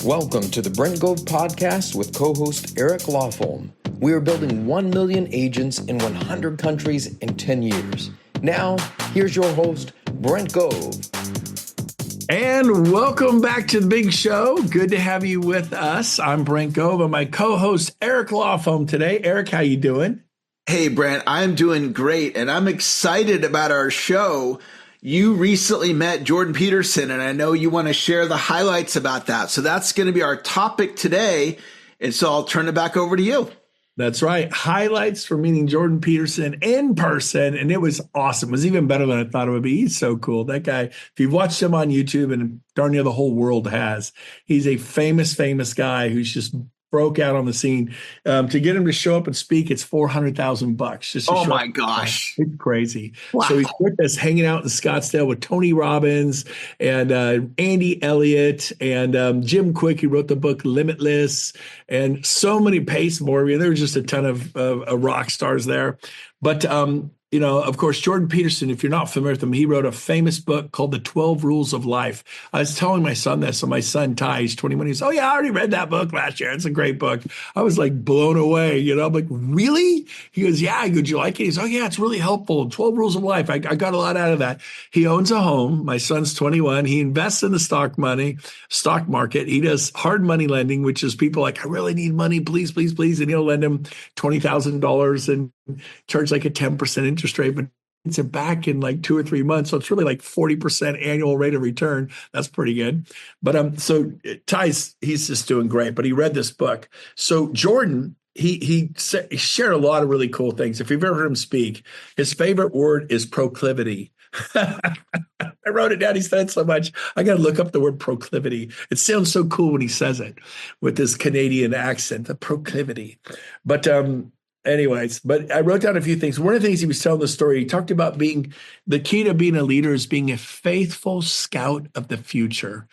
Welcome to the Brent Gove podcast with co-host Eric Lawfolm. We are building 1 million agents in 100 countries in 10 years. Now, here's your host, Brent Gove. And welcome back to the big show. Good to have you with us. I'm Brent Gove and my co-host Eric Lawfolm today. Eric, how you doing? Hey, Brent, I'm doing great, and I'm excited about our show. You recently met Jordan Peterson, and I know you want to share the highlights about that. So that's going to be our topic today, and so I'll turn it back over to you. That's right. Highlights from meeting Jordan Peterson in person, and it was awesome. It was even better than I thought it would be. He's so cool. That guy, if you've watched him on YouTube, and darn near the whole world has, he's a famous guy who's just broke out on the scene. To get him to show up and speak, it's $400,000. Oh my gosh. It's crazy. Wow. So he's with us hanging out in Scottsdale with Tony Robbins and Andy Elliott and Jim Quick, who wrote the book Limitless, and so many Pace Morgan. There were just a ton of rock stars there. But you know, of course, Jordan Peterson, if you're not familiar with him, he wrote a famous book called The 12 Rules of Life. I was telling my son that, so my son, Ty, he's 21, he says, oh yeah, I already read that book last year. It's a great book. I was like blown away, you know, I'm like, really? He goes, yeah. I go, do you like it? He's, oh yeah, it's really helpful. 12 Rules of Life. I got a lot out of that. He owns a home. My son's 21. He invests in the stock market. He does hard money lending, which is people like, I really need money, please. And he'll lend him $20,000 and charge like a 10% interest rate, but it's it back in like 2 or 3 months. So it's really like 40% annual rate of return. That's pretty good. But so Ty's, he's just doing great, but he read this book. So Jordan, he shared a lot of really cool things. If you've ever heard him speak, his favorite word is proclivity. I wrote it down. He said it so much. I got to look up the word proclivity. It sounds so cool when he says it with this Canadian accent, the proclivity. But anyways, but I wrote down a few things. One of the things he was telling the story, he talked about being the key to being a leader is being a faithful scout of the future.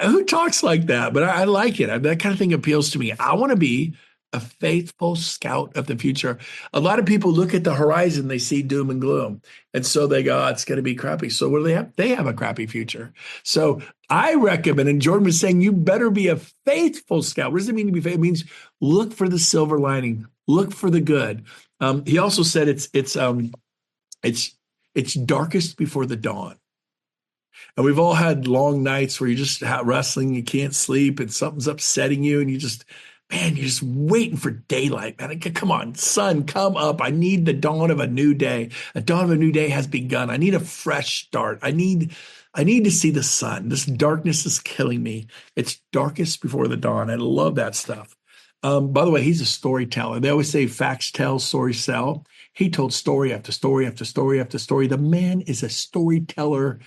Who talks like that? But I like it. That kind of thing appeals to me. I want to be a faithful scout of the future. A lot of people look at the horizon, they see doom and gloom. And so they go, oh, it's going to be crappy. So what do they have? They have a crappy future. So I recommend, and Jordan was saying, you better be a faithful scout. What does it mean to be faithful? It means look for the silver lining, look for the good. He also said it's darkest before the dawn. And we've all had long nights where you're just wrestling, you can't sleep, and something's upsetting you, and you're just waiting for daylight, man. Come on, sun, come up. I need the dawn of a new day. A dawn of a new day has begun. I need a fresh start. I need to see the sun. This darkness is killing me. It's darkest before the dawn. I love that stuff. By the way, he's a storyteller. They always say facts tell, stories sell. He told story after story after story after story. The man is a storyteller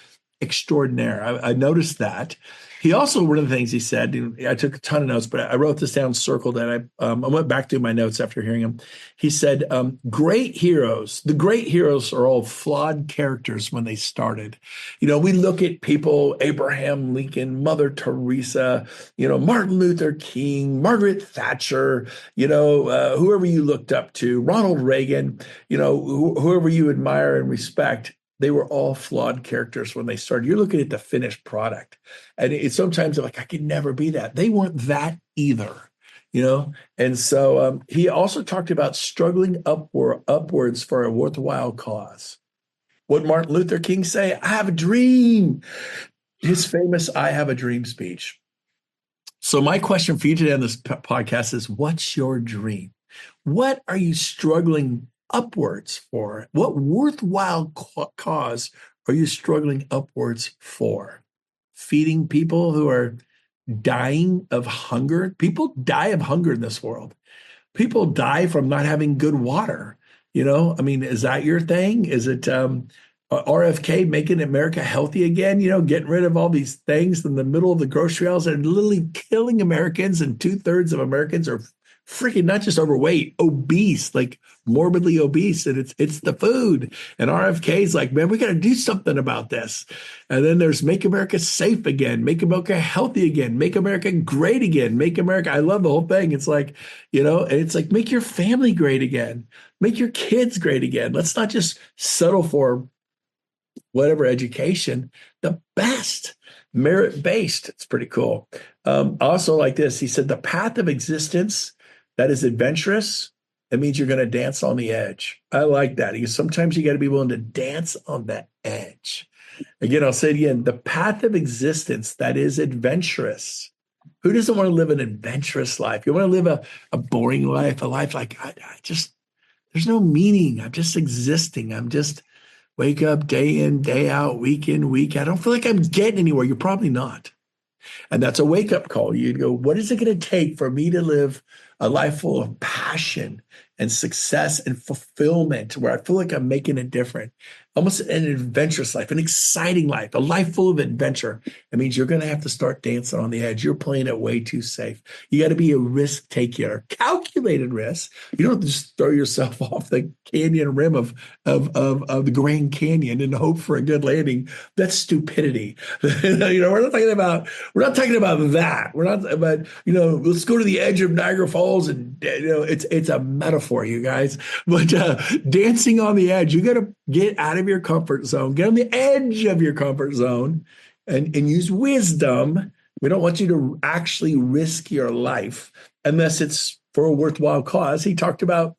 extraordinaire. I noticed that. He also, one of the things he said, and I took a ton of notes, but I wrote this down, circled, and I went back through my notes after hearing him. He said, the great heroes are all flawed characters when they started. You know, we look at people, Abraham Lincoln, Mother Teresa, you know, Martin Luther King, Margaret Thatcher, you know, whoever you looked up to, Ronald Reagan, you know, whoever you admire and respect. They were all flawed characters when they started. You're looking at the finished product. And it's sometimes like, I could never be that. They weren't that either, you know? And so he also talked about struggling upwards for a worthwhile cause. What did Martin Luther King say? I have a dream. His famous I have a dream speech. So my question for you today on this podcast is, what's your dream? What are you struggling upwards for? What worthwhile cause are you struggling upwards for? Feeding people who are dying of hunger? People die of hunger in this world. People die from not having good water. You know, I mean, is that your thing? Is it RFK making America healthy again? You know, getting rid of all these things in the middle of the grocery aisles that are literally killing Americans, and 2/3 of Americans are freaking not just overweight, obese, like morbidly obese. And it's the food. And RFK's like, man, we got to do something about this. And then there's Make America Safe Again, Make America Healthy Again, Make America Great Again, Make America. I love the whole thing. It's like, you know, and it's like, make your family great again, make your kids great again. Let's not just settle for whatever education, the best. merit-based. It's pretty cool. Also like this, he said, the path of existence that is adventurous, it means you're going to dance on the edge. I like that. Because sometimes you got to be willing to dance on the edge. Again, I'll say it again, the path of existence that is adventurous. Who doesn't want to live an adventurous life? You want to live a boring life, a life like I just, there's no meaning. I'm just existing. I'm just wake up day in, day out, week in, week out. I don't feel like I'm getting anywhere. You're probably not. And that's a wake-up call. You go, what is it going to take for me to live a life full of passion and success and fulfillment, where I feel like I'm making a difference? Almost an adventurous life, an exciting life, a life full of adventure. It means you're going to have to start dancing on the edge. You're playing it way too safe. You got to be a risk taker, calculated risk. You don't just throw yourself off the canyon rim of the Grand Canyon and hope for a good landing. That's stupidity. We're not talking about that. We're not about, let's go to the edge of Niagara Falls and it's a metaphor, you guys. But dancing on the edge, you got to get out of your comfort zone, get on the edge of your comfort zone and use wisdom. We don't want you to actually risk your life unless it's for a worthwhile cause. He talked about,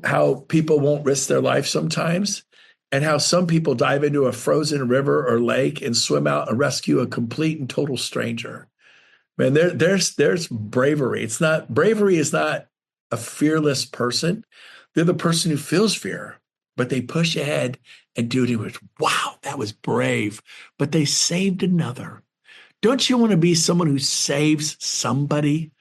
how people won't risk their life sometimes and how some people dive into a frozen river or lake and swim out and rescue a complete and total stranger. Man, there's bravery. Bravery is not a fearless person. They're the person who feels fear, but they push ahead and do it with, wow, that was brave. But they saved another. Don't you want to be someone who saves somebody?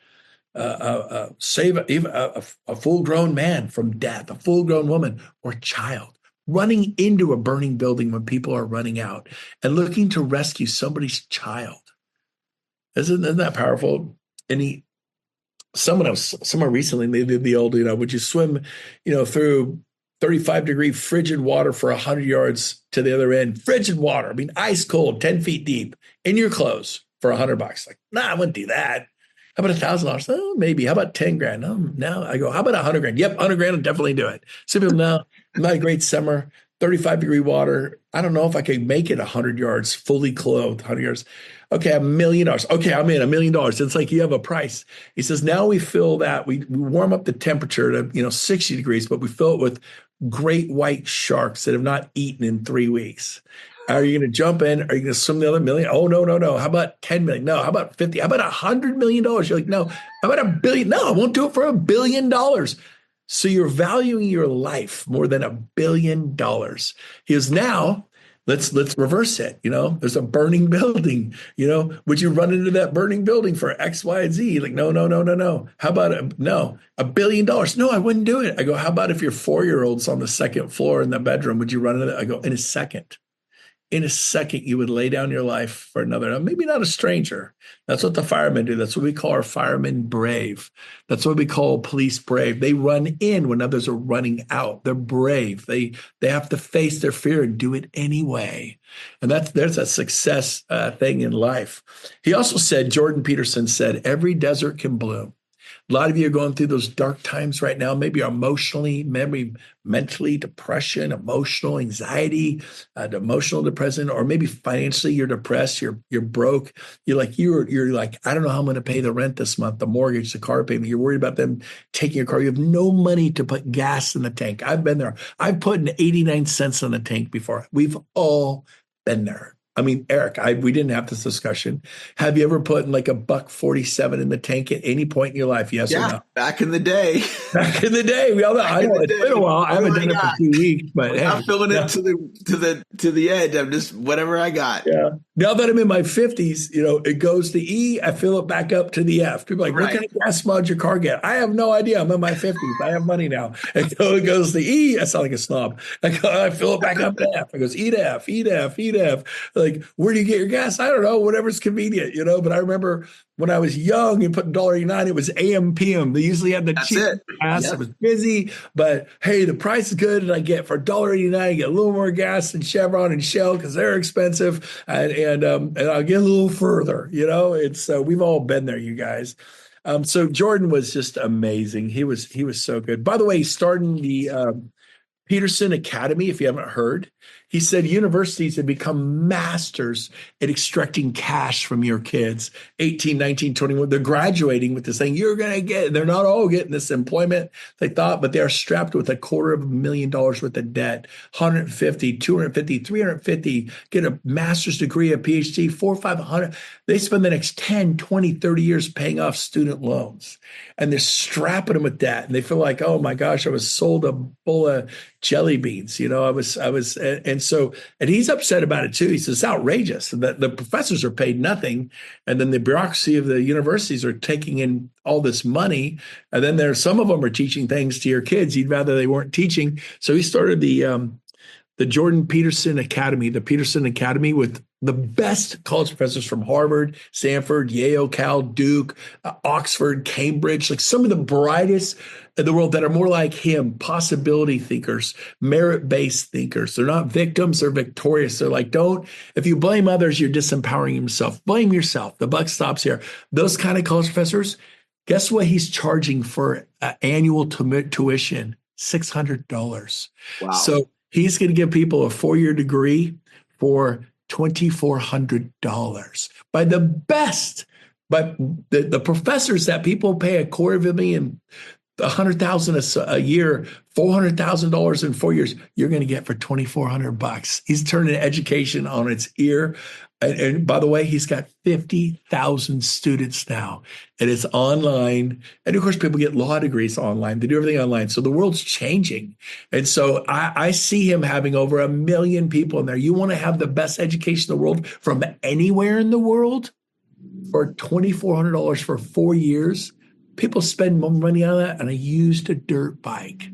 Save a full-grown man from death, a full-grown woman or child, running into a burning building when people are running out and looking to rescue somebody's child. Isn't that powerful? And someone recently, they did the old, would you swim, through 35-degree frigid water for 100 yards to the other end? Frigid water, I mean, ice cold, 10 feet deep, in your clothes for $100. Like, nah, I wouldn't do that. How about $1,000? Oh, maybe. How about 10 grand? No. I go, how about 100 grand? Yep, 100 grand, I'll definitely do it. Some people, no, not a great summer, 35-degree water. I don't know if I could make it 100 yards, fully clothed, 100 yards. Okay, $1 million. Okay, I'm in $1 million. It's like you have a price. He says, now we fill that, we warm up the temperature to 60 degrees, but we fill it with great white sharks that have not eaten in 3 weeks. Are you going to jump in? Are you going to swim the other million? Oh, no. How about 10 million? No. How about 50? How about $100 million? You're like, no. How about $1 billion? No, I won't do it for $1 billion. So you're valuing your life more than $1 billion. He is now, let's reverse it. There's a burning building, would you run into that burning building for X, Y, and Z? Like, no. How about $1 billion? No, I wouldn't do it. I go, how about if your 4-year-old's on the second floor in the bedroom, would you run into that? I go, in a second. In a second, you would lay down your life for another. Now, maybe not a stranger. That's what the firemen do. That's what we call our firemen brave. That's what we call police brave. They run in when others are running out. They're brave. They have to face their fear and do it anyway. And there's a success thing in life. He also said, Jordan Peterson said, every desert can bloom. A lot of you are going through those dark times right now, maybe emotionally, maybe mentally, depression, emotional anxiety, emotional depression, or maybe financially you're depressed, you're broke. You're like, I don't know how I'm going to pay the rent this month, the mortgage, the car payment. You're worried about them taking your car. You have no money to put gas in the tank. I've been there. I've put in 89 cents in the tank before. We've all been there. I mean, Eric, we didn't have this discussion. Have you ever put in like $1.47 in the tank at any point in your life? Yes or no? Back in the day. Back in the day. We all know. I know it's been a while. I haven't done it for 2 weeks, but I'm filling it to the edge. I'm just whatever I got. Yeah. Now that I'm in my 50s, it goes to E. I fill it back up to the F. People are like, what kind of gas mileage your car get? I have no idea. I'm in my 50s. I have money now. And so it goes to E. I sound like a snob. I fill it back up to F. It goes E to F, E to F, E to F. Like, where do you get your gas? I don't know. Whatever's convenient, But I remember when I was young and put $1.89, it was AM, PM. They usually had the cheap gas. Yep. It was busy, but hey, the price is good. And I get for $1.89, I get a little more gas than Chevron and Shell because they're expensive. And I'll get a little further, It's we've all been there, you guys. So Jordan was just amazing. He was so good. By the way, he's starting the Peterson Academy. If you haven't heard, He said universities have become masters at extracting cash from your kids, 18, 19, 21. They're graduating with this thing. You're going to get, they're not all getting this employment they thought, but they are strapped with $250,000 worth of debt, 150, 250, 350, get a master's degree, a PhD, 400, 500. They spend the next 10, 20, 30 years paying off student loans. And they're strapping them with that. And they feel like, oh my gosh, I was sold a bowl of jelly beans. And he's upset about it too. He says it's outrageous that the professors are paid nothing. And then the bureaucracy of the universities are taking in all this money. And then some of them are teaching things to your kids you'd rather they weren't teaching. So he started the Jordan Peterson Academy, the Peterson Academy, with the best college professors from Harvard, Stanford, Yale, Cal, Duke, Oxford, Cambridge, like some of the brightest in the world that are more like him, possibility thinkers, merit-based thinkers. They're not victims, they're victorious. They're like, if you blame others, you're disempowering yourself. Blame yourself. The buck stops here. Those kind of college professors, guess what he's charging for annual tuition? $600. Wow. So he's going to give people a 4-year degree for $2,400 by the best, but the professors that people pay $250,000, $100,000 a year, $400,000 in 4 years, you're going to get for $2,400. He's turning education on its ear. And by the way, he's got 50,000 students now, and it's online. And of course, people get law degrees online. They do everything online. So the world's changing. And so I see him having over 1 million people in there. You want to have the best education in the world from anywhere in the world for $2,400 for 4 years. People spend more money on that, and I used a dirt bike,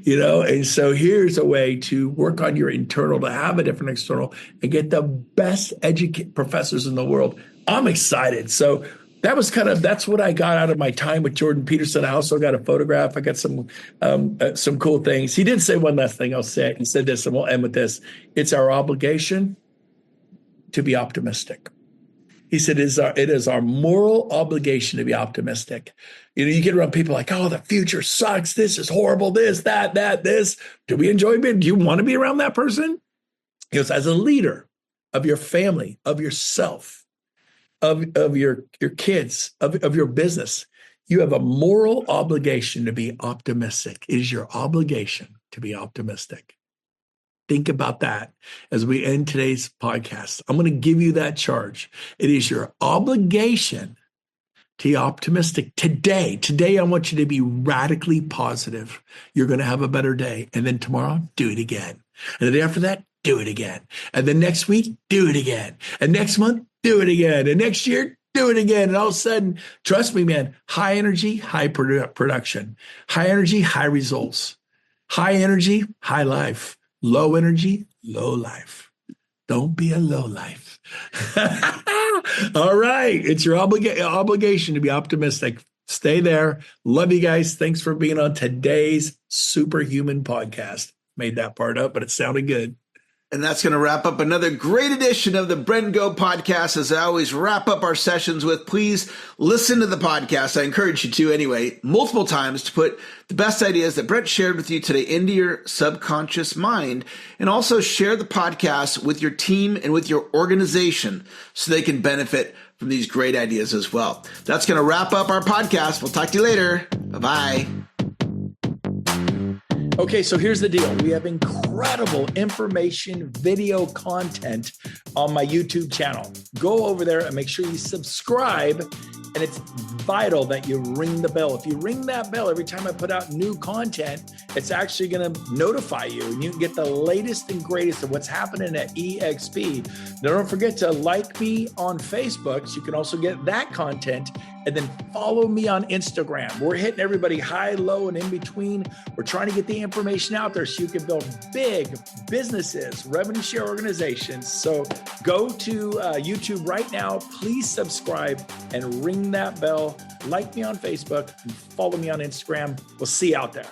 and so here's a way to work on your internal, to have a different external and get the best professors in the world. I'm excited. So that's what I got out of my time with Jordan Peterson. I also got a photograph. I got some cool things. He did say one last thing. I'll say it. He said this, and we'll end with this. It's our obligation to be optimistic. He said, it is our moral obligation to be optimistic. You get around people like, oh, the future sucks. This is horrible. This, that, this. Do we enjoy it? Do you want to be around that person? He goes, as a leader of your family, of yourself, of your kids, of your business, you have a moral obligation to be optimistic. It is your obligation to be optimistic. Think about that as we end today's podcast. I'm going to give you that charge. It is your obligation to be optimistic today. Today, I want you to be radically positive. You're going to have a better day. And then tomorrow, do it again. And the day after that, do it again. And then next week, do it again. And next month, do it again. And next year, do it again. And all of a sudden, trust me, man, high energy, high production. High energy, high results. High energy, high life. Low energy, low life. Don't be a low life. All right. It's your obligation to be optimistic. Stay there. Love you guys. Thanks for being on today's Superhuman podcast. Made that part up, but it sounded good. And that's going to wrap up another great edition of the Brent Gove podcast. As I always wrap up our sessions with, please listen to the podcast. I encourage you to anyway, multiple times, to put the best ideas that Brent shared with you today into your subconscious mind, and also share the podcast with your team and with your organization so they can benefit from these great ideas as well. That's going to wrap up our podcast. We'll talk to you later. Bye-bye. Okay, so here's the deal. We have incredible information, video content on my YouTube channel. Go over there and make sure you subscribe. And it's vital that you ring the bell. If you ring that bell every time I put out new content, it's actually going to notify you, and you can get the latest and greatest of what's happening at EXP. Now, don't forget to like me on Facebook so you can also get that content, and then follow me on Instagram. We're hitting everybody high, low, and in between. We're trying to get the information out there so you can build big businesses, revenue share organizations. So go to YouTube right now. Please subscribe and ring that bell. Like me on Facebook and follow me on Instagram. We'll see you out there.